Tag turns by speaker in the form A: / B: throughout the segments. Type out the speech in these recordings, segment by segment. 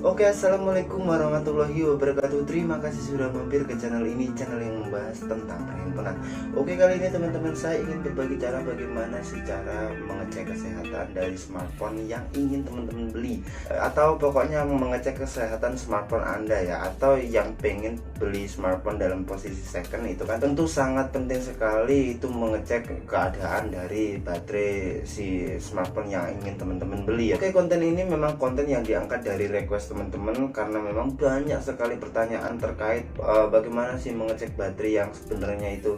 A: Oke, assalamualaikum warahmatullahi wabarakatuh. Terima kasih sudah mampir ke channel ini, channel yang membahas tentang perhimpunan. Oke, kali ini teman-teman saya ingin berbagi cara bagaimana sih cara mengecek kesehatan dari smartphone yang ingin teman-teman beli, atau pokoknya mengecek kesehatan smartphone Anda ya, atau yang pengen beli smartphone dalam posisi second. Itu kan tentu sangat penting sekali itu mengecek keadaan dari baterai si smartphone yang ingin teman-teman beli ya. Oke, konten ini memang konten yang diangkat dari request teman-teman karena memang banyak sekali pertanyaan terkait bagaimana sih mengecek baterai yang sebenarnya itu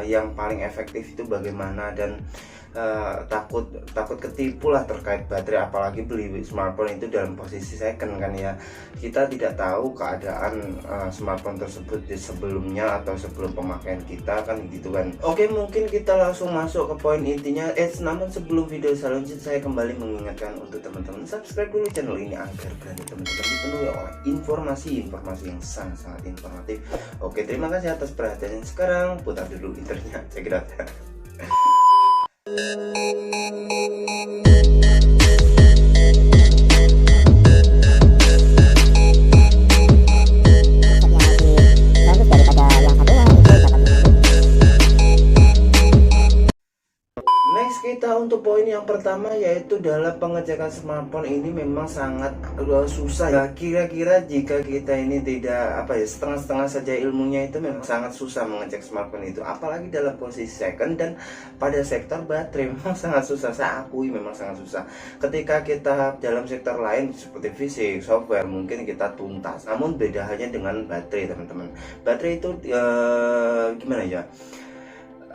A: yang paling efektif itu bagaimana, dan takut ketipu lah terkait baterai, apalagi beli smartphone itu dalam posisi second kan ya. Kita tidak tahu keadaan smartphone tersebut di sebelumnya atau sebelum pemakaian kita kan gitu kan. Oke, mungkin kita langsung masuk ke poin intinya. Namun sebelum video selanjutnya saya kembali mengingatkan untuk teman-teman subscribe dulu channel ini agar teman-teman dipenuhi oleh informasi-informasi yang sangat-sangat informatif. Oke, terima kasih atas perhatiannya. Sekarang putar dulu intronya, check it out. Kita untuk poin yang pertama yaitu dalam pengecekan smartphone ini memang sangat susah ya. Kira-kira jika kita ini tidak setengah-setengah saja ilmunya, itu memang sangat susah mengecek smartphone itu, apalagi dalam posisi second dan pada sektor baterai memang sangat susah. Saya akui memang sangat susah. Ketika kita dalam sektor lain seperti fisik, software mungkin kita tuntas, namun beda halnya dengan baterai teman-teman. Baterai itu gimana ya?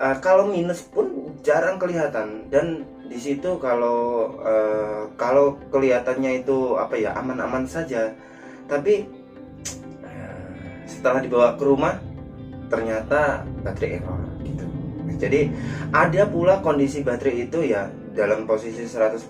A: Kalau minus pun jarang kelihatan, dan di situ kalau kelihatannya itu aman-aman saja, tapi setelah dibawa ke rumah ternyata baterai error gitu. Jadi ada pula kondisi baterai itu ya dalam posisi 100%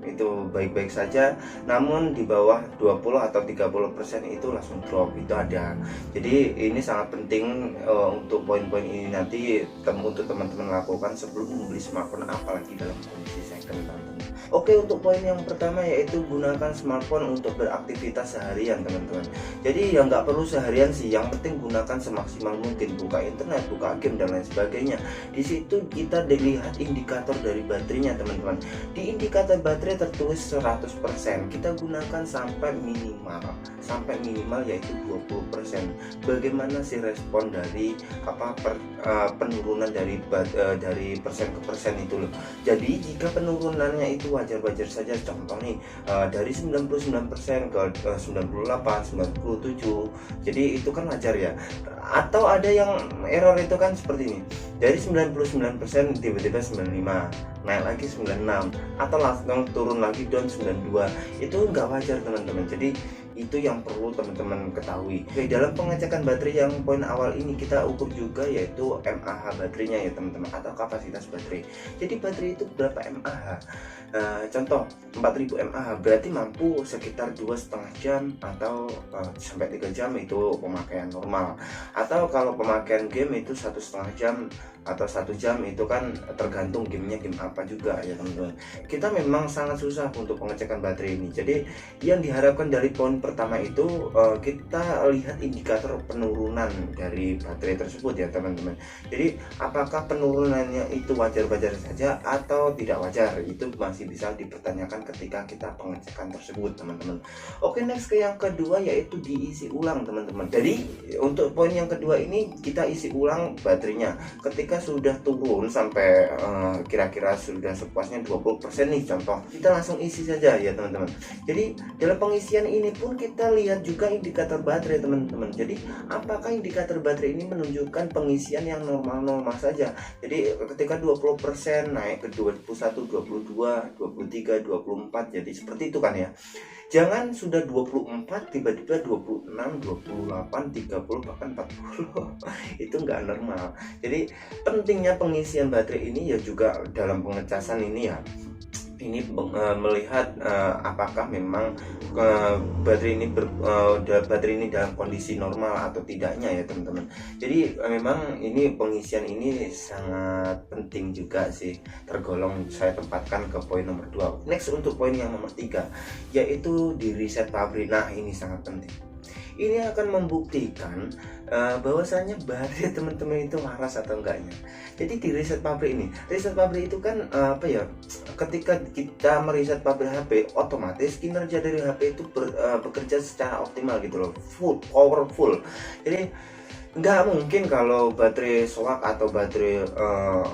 A: itu baik-baik saja, namun di bawah 20 atau 30% itu langsung drop, itu ada. Jadi ini sangat penting untuk poin-poin ini nanti untuk teman-teman lakukan sebelum membeli smartphone, apalagi dalam kondisi second teman-teman. Oke, untuk poin yang pertama yaitu gunakan smartphone untuk beraktivitas seharian teman-teman. Jadi ya nggak perlu seharian sih, yang penting gunakan semaksimal mungkin, buka internet, buka game dan lain sebagainya. Di situ kita dilihat indikator dari baterainya teman-teman. Di indikator baterai tertulis 100%, kita gunakan sampai minimal yaitu 20%. Bagaimana sih respon dari penurunan dari persen ke persen itu loh. Jadi jika penurunannya itu wajar-wajar saja, contoh nih dari 99% ke 98, 97, jadi itu kan wajar ya. Atau ada yang error itu kan seperti ini, dari 99% tiba-tiba 95, naik lagi 96, atau langsung turun lagi down 92, itu nggak wajar teman-teman. Jadi itu yang perlu teman-teman ketahui. Oke, dalam pengecekan baterai yang poin awal ini kita ukur juga yaitu mAh baterainya ya teman-teman, atau kapasitas baterai. Jadi baterai itu berapa mAh? Contoh 4000 mAh berarti mampu sekitar 2,5 jam atau sampai 3 jam itu pemakaian normal. Atau kalau pemakaian game itu 1,5 jam atau 1 jam, itu kan tergantung gamenya game apa juga ya teman-teman. Kita memang sangat susah untuk pengecekan baterai ini. Jadi yang diharapkan dari poin pertama itu kita lihat indikator penurunan dari baterai tersebut ya teman-teman. Jadi apakah penurunannya itu wajar-wajar saja atau tidak wajar, itu masih bisa dipertanyakan ketika kita pengecekan tersebut teman-teman. Oke, next ke yang kedua yaitu diisi ulang teman-teman. Jadi untuk poin yang kedua ini kita isi ulang baterainya. Ketika sudah turun sampai kira-kira sudah sepuasnya 20% nih contoh, kita langsung isi saja ya teman-teman. Jadi dalam pengisian ini pun kita lihat juga indikator baterai teman-teman. Jadi apakah indikator baterai ini menunjukkan pengisian yang normal-normal saja. Jadi ketika 20% naik ke 21, 22, 23, 24, jadi seperti itu kan ya. Jangan sudah 24 tiba-tiba 26, 28, 30 bahkan 40. Itu nggak normal. Jadi pentingnya pengisian baterai ini ya juga dalam pengecasan ini ya, ini melihat apakah memang baterai ini dalam kondisi normal atau tidaknya ya teman-teman. Jadi memang ini pengisian ini sangat penting juga sih, tergolong saya tempatkan ke poin nomor 2. Next untuk poin yang nomor 3, yaitu di riset pabrik. Nah ini sangat penting. Ini akan membuktikan bahwasanya baterai teman-teman itu waras atau enggaknya. Jadi di riset pabrik itu kan ketika kita meriset pabrik HP, otomatis kinerja dari HP itu bekerja secara optimal gitu loh, powerful. Jadi nggak mungkin kalau baterai soak atau baterai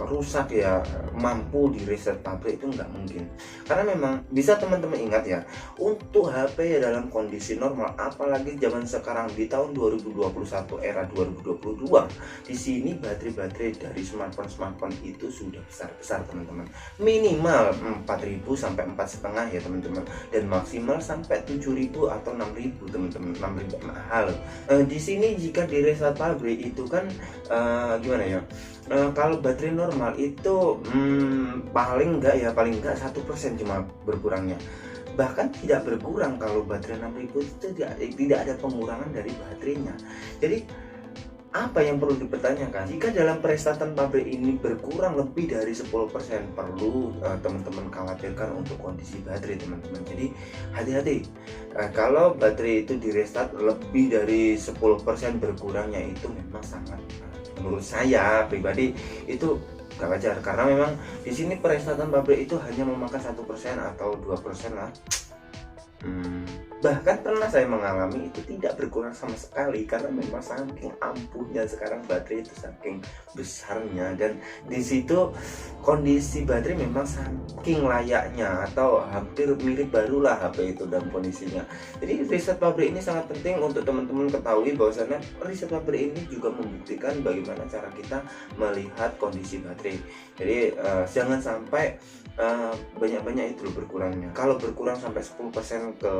A: rusak ya mampu di reset pabrik, itu nggak mungkin. Karena memang bisa teman-teman ingat ya, untuk HP ya dalam kondisi normal, apalagi zaman sekarang di tahun 2021 era 2022, di sini baterai dari smartphone itu sudah besar teman-teman, minimal 4.000 sampai 4,5 ya teman-teman, dan maksimal sampai 7.000 atau 6.000 teman-teman, 6.000 mahal. Di sini jika di reset pabrik itu kan gimana ya, kalau baterai normal itu paling enggak 1% cuma berkurangnya, bahkan tidak berkurang. Kalau baterai 6.000 itu tidak ada pengurangan dari baterainya. Jadi apa yang perlu dipertanyakan, jika dalam peristatan pabrik ini berkurang lebih dari 10%, perlu teman-teman khawatirkan untuk kondisi baterai teman-teman. Jadi hati-hati kalau baterai itu di restart lebih dari 10% berkurangnya, itu memang sangat menurut saya pribadi itu gak wajar, karena memang di sini peristatan pabrik itu hanya memakan 1% atau 2% lah. Bahkan pernah saya mengalami itu tidak berkurang sama sekali, karena memang saking ampuhnya sekarang baterai itu, saking besarnya, dan di situ kondisi baterai memang saking layaknya atau hampir mirip barulah HP itu dalam kondisinya. Jadi riset pabrik ini sangat penting untuk teman-teman ketahui, bahwasanya riset pabrik ini juga membuktikan bagaimana cara kita melihat kondisi baterai. Jadi jangan sampai banyak-banyak itu berkurangnya. Kalau berkurang sampai 10% ke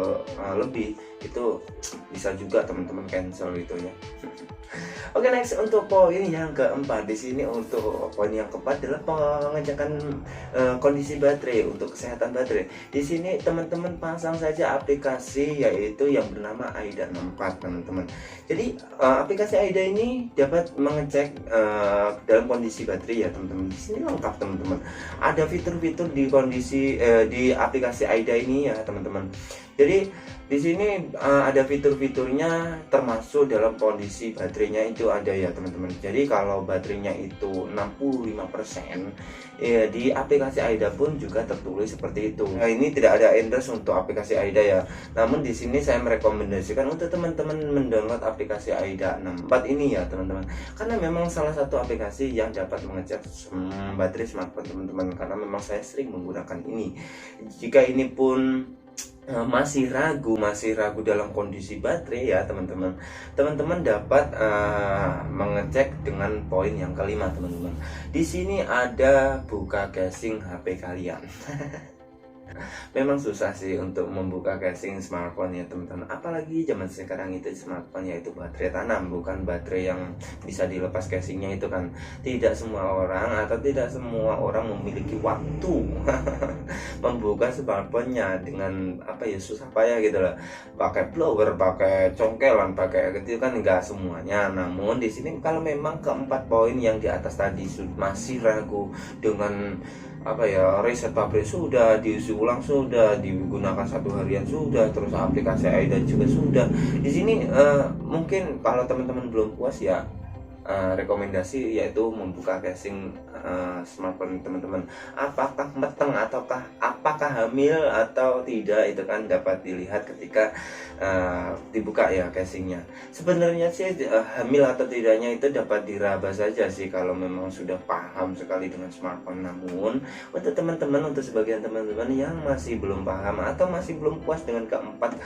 A: lebih, itu bisa juga teman-teman cancel gitu ya. Oke, next untuk poin yang keempat. Di sini untuk poin yang keempat adalah pengecekan kondisi baterai untuk kesehatan baterai. Di sini teman-teman pasang saja aplikasi yaitu yang bernama AIDA 64 teman-teman. Jadi aplikasi AIDA ini dapat mengecek dalam kondisi baterai ya teman-teman. Di sini lengkap teman-teman. Ada fitur-fitur di di aplikasi AIDA ini ya teman-teman. Jadi di sini ada fitur-fiturnya, termasuk dalam kondisi baterainya itu ada ya teman-teman. Jadi kalau baterainya itu 65%, ya di aplikasi AIDA pun juga tertulis seperti itu. Nah, ini tidak ada endorse untuk aplikasi AIDA ya. Namun di sini saya merekomendasikan untuk teman-teman mendownload aplikasi AIDA 64 ini ya teman-teman. Karena memang salah satu aplikasi yang dapat mengecek baterai smartphone teman-teman. Karena memang saya sering menggunakan ini. Jika ini pun masih ragu dalam kondisi baterai ya teman-teman dapat mengecek dengan poin yang kelima teman-teman. Di sini ada buka casing HP kalian. Memang susah sih untuk membuka casing smartphone ya teman-teman, apalagi zaman sekarang itu smartphone yaitu baterai tanam, bukan baterai yang bisa dilepas casingnya itu kan. Tidak semua orang atau tidak semua orang memiliki waktu membuka smartphone-nya dengan susah payah gitu lah, pakai blower, pakai congkelan, pakai gitu kan, enggak semuanya. Namun di sini kalau memang keempat poin yang di atas tadi masih ragu dengan riset pabrik sudah diisi ulang, sudah digunakan 1 harian sudah, terus aplikasi AIDA juga sudah. Di sini mungkin kalau teman-teman belum puas ya, rekomendasi yaitu membuka casing smartphone teman-teman. Apakah matang ataukah apakah hamil atau tidak, itu kan dapat dilihat ketika dibuka ya casingnya. Sebenarnya sih hamil atau tidaknya itu dapat diraba saja sih kalau memang sudah paham sekali dengan smartphone. Namun untuk teman-teman, untuk sebagian teman-teman yang masih belum paham atau masih belum puas dengan keempat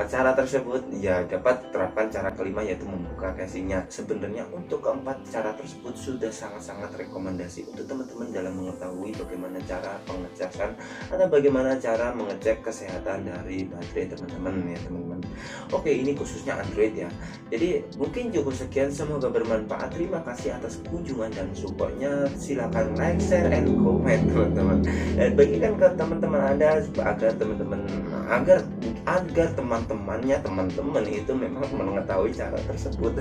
A: cara tersebut, ya dapat terapkan cara kelima yaitu membuka casingnya. Sebenarnya sebenarnya untuk keempat cara tersebut sudah sangat-sangat rekomendasi untuk teman-teman dalam mengetahui bagaimana cara pengecasan atau bagaimana cara mengecek kesehatan dari baterai teman-teman ya teman-teman. Oke, ini khususnya Android ya. Jadi mungkin cukup sekian, semoga bermanfaat. Terima kasih atas kunjungan dan supportnya. Silakan like, share, and comment teman-teman. Dan bagikan ke teman-teman Anda agar teman-teman itu memang mengetahui cara tersebut.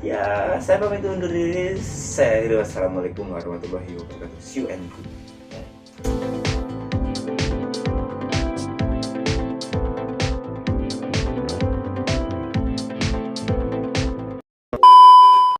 A: Ya, saya pamit undur diri. Saya Ridho. Wassalamualaikum warahmatullahi wabarakatuh. See you and goodbye.